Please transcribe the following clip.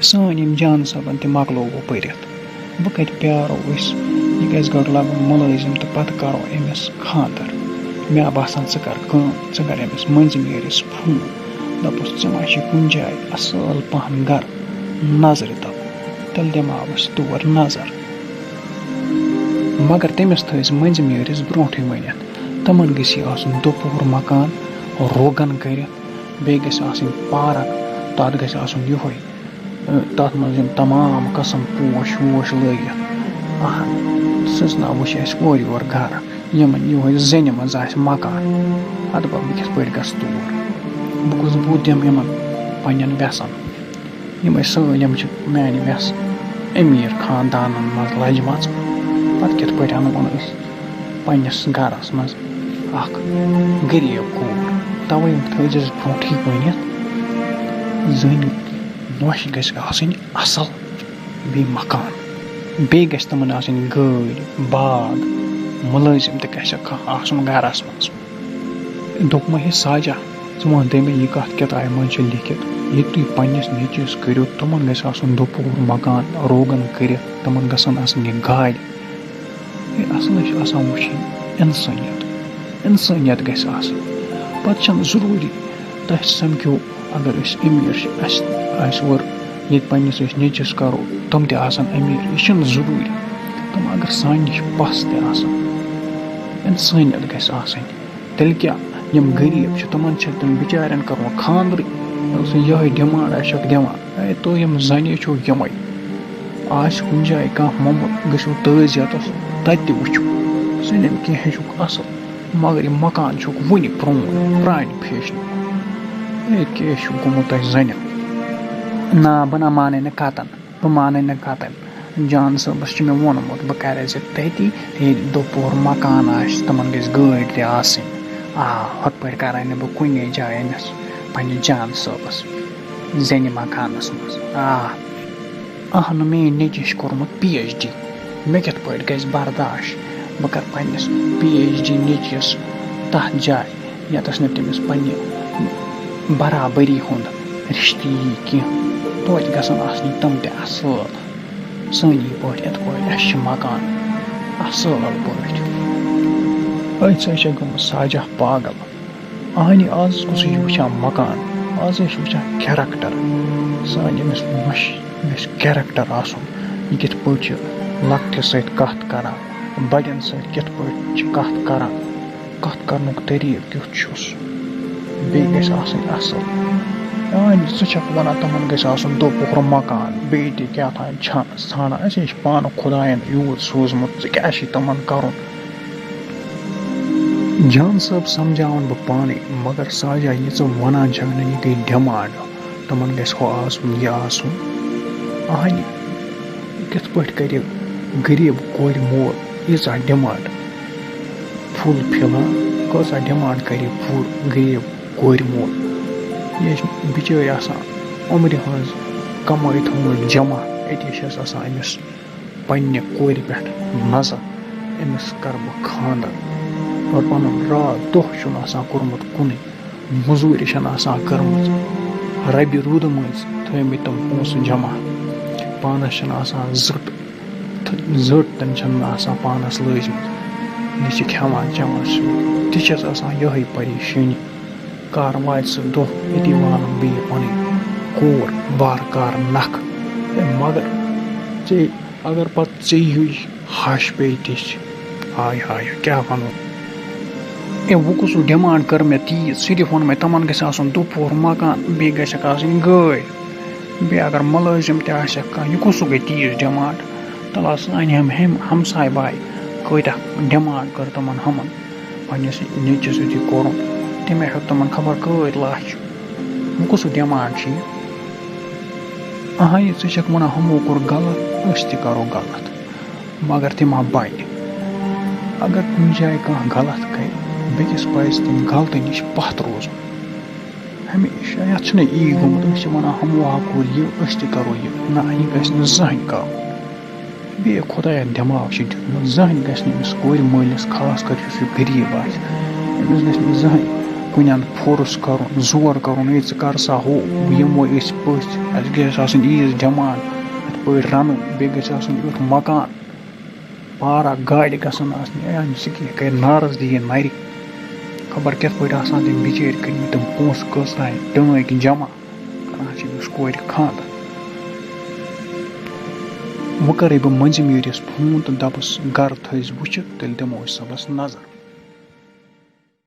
سٲنۍ یِم جان صٲبَن تہِ مۄکلو وۄنۍ پٔرِتھ وۄنۍ کَتہِ پیارو أسۍ یہِ گژھِ گۄڈٕ لَگُن مُلٲزِم تہٕ پَتہٕ کَرو أمِس خانٛدر مےٚ باسان ژٕ کَر کٲم ژٕ کَر أمِس مٔنٛزِم یٲرِس فون دَپُس ژٕ ما چھِ کُنہِ جایہِ اَصٕل پَہَن گَرٕ نظرِ تَل تیٚلہِ دِماوَس تور نظر مگر تٔمِس تھٲیزِ مٔنٛزِم یٲرِس برٛونٛٹھٕے ؤنِتھ تِمَن گژھِ یہِ آسُن دُپوٗر مکان روغن کٔرِتھ بیٚیہِ گژھِ آسٕنۍ پارک تَتھ گژھِ آسُن یِہوٚے تَتھ منٛز یِم تمام قٕسٕم پوش ووش لٲگِتھ اہن سٕژنا وٕچھ اَسہِ اورٕ یور گَرٕ یِمَن یِہوٚے زَنہِ منٛز آسہِ مکان اَدٕ بہٕ کِتھ پٲٹھۍ گژھٕ تور بہٕ گوٚژھ بہٕ دِمہٕ یِمَن پنٛنٮ۪ن وٮ۪سَن یِمَے سٲلِم چھِ میٛانہِ وٮ۪سہٕ أمیٖر خاندانَن منٛز لَجمَژ پَتہٕ کِتھ پٲٹھۍ اَنوون أسۍ پنٛنِس گَرَس منٛز اَکھ غریٖب کوٗر تَوَے تھٲیزٮ۪س برٛونٛٹھٕے ؤنِتھ زٔنۍ نۄش گژھِ آسٕنۍ اَصٕل بیٚیہِ مکان بیٚیہِ گژھِ تِمَن آسٕنۍ گٲڑۍ باغ مُلٲزِم تہِ گژھٮ۪کھ آسُن گَرَس منٛز دوٚپمَے ہے ساجا ژٕ وَنتَے مےٚ یہِ کَتھ کِتابہِ منٛز چھِ لیکھِتھ ییٚتہِ تُہۍ پنٛنِس نیٚچوِس کٔرِو تِمَن گژھِ آسُن دُپوٗر مکان روغن کٔرِتھ تِمَن گژھن آسٕنۍ یہِ گاڑِ ہے اَصلٕے چھِ آسان وٕچھِنۍ اِنسٲنیت گژھِ آسٕنۍ پَتہٕ چھَنہٕ ضٔروٗری تۄہہِ سَمکھیو اگر أسۍ أمیٖر چھِ اَسہِ آسہِ اورٕ ییٚتہِ پنٛنِس أسۍ نیٚچوِس کَرو تِم تہِ آسَن أمیٖر یہِ چھِنہٕ ضٔروٗری تِم اگر سانہِ نِش پَس تہِ آسان اِنسٲنیت گژھِ آسٕنۍ تیٚلہِ کیٛاہ یِم غریٖب چھِ تِمَن چھِ تِم بِچارٮ۪ن کَرُن خانٛدرٕے سُہ یِہوٚے ڈِمانٛڈ آسٮ۪کھ دِوان ہے تُہۍ یِم زَنہِ چھُو یِمَے آسہِ کُنہِ جایہِ کانٛہہ موٚمُت گٔژھِو تٲزیَتَس تَتہِ تہِ وٕچھِو زَنٮ۪ن کینٛہہ ہیٚچھُکھ اَصٕل مگر یہِ مکان چھُکھ وٕنہِ پرٛون پرٛانہِ فیشنہِ ہے کیٛاہ چھُ گوٚمُت تۄہہِ زَنٮ۪ن نا بہٕ نہ مانَے نہٕ کَتَن بہٕ مانَے نہٕ کَتَن جان صٲبَس چھِ مےٚ ووٚنمُت بہٕ کَرے ژےٚ تٔتی ییٚتہِ دُپوٗر مکان آسہِ تِمَن گژھِ گٲڑۍ تہِ آسٕنۍ ہُتھ پٲٹھۍ کَرے نہٕ بہٕ کُنے جایہِ أمِس پنٛنہِ جان صٲبَس زَنہِ مکانَس منٛز اہنہٕ میٛٲنۍ نیٚچوۍ چھِ کوٚرمُت پی ایچ ڈی مےٚ کِتھ پٲٹھۍ گژھِ برداش بہٕ کَرٕ پنٛنِس پی ایچ ڈی نیٚچوِس تَتھ جایہِ ییٚتَس نہٕ تٔمِس پنٛنہِ برابٔری ہُنٛد رِشتہٕ یی کینٛہہ توتہِ گژھن آسٕنۍ تِم تہِ اَصٕل سٲنی پٲٹھۍ یِتھ پٲٹھۍ اَسہِ چھِ مکان اَصٕل پٲٹھۍ أتھۍ سۭتۍ چھےٚ گٔمٕژ ساجا پاگل اہنہِ آز کُسٕے چھُ وٕچھان مکان آز چھِ وٕچھان کیرٮ۪کٹر سانہِ أمِس نۄش گژھِ کیرٮ۪کٹر آسُن یہِ کِتھ پٲٹھۍ چھِ لۄکٹِس سۭتۍ کَتھ کَران بَڑٮ۪ن سۭتۍ کِتھ پٲٹھۍ چھِ کَتھ کَران کَتھ کَرنُک طریٖقہٕ کیُتھ چھُس بیٚیہِ گژھِ آسٕنۍ اَصٕل ژٕ چھَکھ وَنان تِمَن گژھِ آسُن دُپوٗر مکان بیٚیہِ تہِ کیٛاہ تام ژھانٛڈان اَسے چھِ پانہٕ خۄدایَن یوٗت سوٗزمُت ژٕ کیٛاہ چھِ تِمَن کَرُن جان صٲب سَمجاوَن بہٕ پانَے مگر ساجا یہِ ژٕ وَنان چھَکھ نہٕ یہِ گٔے ڈِمانٛڈ تِمَن گژھِ ہُہ آسُن یہِ آسُن اہنہِ کِتھ پٲٹھۍ کَرِ غریٖب کورِ مول ییٖژاہ ڈِمانٛڈ فُل فِلان کۭژاہ ڈِمانٛڈ کَرِ غریٖب کورِ مول یہِ چھِ بِچٲرۍ آسان عُمرِ ہٕنٛز کَمٲے تھٲومٕژ جمع أتی چھَس آسان أمِس پنٛنہِ کورِ پٮ۪ٹھ نظر أمِس کَرٕ بہٕ خانٛدر اور پَنُن راتھ دۄہ چھُنہٕ آسان کوٚرمُت کُنُے موٚزوٗرۍ چھَنہٕ آسان کٔرمٕژ رَبہِ روٗدٕ مٔنٛزۍ تھٲومٕتۍ تِم پونٛسہٕ جمع پانَس چھَنہٕ آسان زٔٹ تِم چھَنہٕ آسان پانَس لٲجمٕژ یہِ چھِ کھٮ۪وان چٮ۪وان سۭتۍ تہِ چھَس آسان یِہوٚے پریشٲنی کر واتہِ سُہ دۄہ ییٚتی والَن بہٕ یہِ پَنٕنۍ کوٗر بارٕ کار نَکھٕ مگر ژےٚ اگر پَتہٕ ژےٚ ہیُے ہَش پیٚیہِ تِژھ ہاے ہاے کیٛاہ وَنو وۄنۍ کُس ڈِمانٛڈ کٔر مےٚ تیٖژ صرف ووٚن مےٚ تِمَن گژھِ آسُن دُپوٗر مکان بیٚیہِ گژھٮ۪کھ آسٕنۍ گٲڑۍ بیٚیہِ اگر مُلٲزِم تہِ آسٮ۪کھ کانٛہہ یہِ کُس گٔے تیٖژ ڈِمانٛڈ تَلہ سانہِ ہمساے باے کۭتیاہ ڈِمانٛڈ کٔر تِمَن ہُمَن پنٛنِس نیٚچوِس یُتھُے کوٚرُن تٔمۍ ہیوٚت تِمَن خبر کۭتۍ لَچھ وۄنۍ کُس ڈِمانٛڈ چھِ یہِ اہنہِ ژٕ چھَکھ وَنان ہُمو کوٚر غلط أسۍ تہِ کَرو غلط مگر تہِ ما بَنہِ اگر کُنہِ جایہِ کانٛہہ غلط کَرِ بیٚکِس پَزِ تَمہِ غلطی نِش پَتھ روزُن ہمیشہ یَتھ چھُنہٕ یی گوٚمُت أسۍ چھِ وَنان ہُمو ہا کوٚر یہِ أسۍ تہِ کَرو یہِ نہ یہِ گژھِ نہٕ زٕہٕنۍ کَرُن بیٚیہِ خۄدایَن دٮ۪ماغ چھِ دیُتمُت زٕہٕنۍ گژھِ نہٕ أمِس کورِ مٲلِس خاص کر یُس یہِ غریٖب آسہِ أمِس گژھِ نہٕ زٕہٕنۍ کُنٮ۪ن فورس کَرُن زور کَرُن ہے ژٕ کر سا ہُہ یِمو أسۍ پٔژھۍ اَسہِ گژھِ آسٕنۍ عیٖز ڈِمانٛڈ یِتھ پٲٹھۍ رَنُن بیٚیہِ گژھِ آسُن یُتھ مکان پارک گاڑِ گژھن آسنہِ اَمہِ سۭتۍ کیٚنٛہہ کَرِ ناراض دی نَرِ خبر کِتھ پٲٹھۍ آسان تِم بِچٲرۍ کٔرمٕتۍ تِم پونٛسہٕ کۭژاہ ٹٲنٛکۍ جمع کران چھِ أمِس کورِ خانٛدر وۄنۍ کَرے بہٕ مٔنٛزِم یٲرِس فون تہٕ دَپُس گرٕ تھٲیزِ وٕچھِتھ تیٚلہِ دِمو أسۍ صُبحس نظر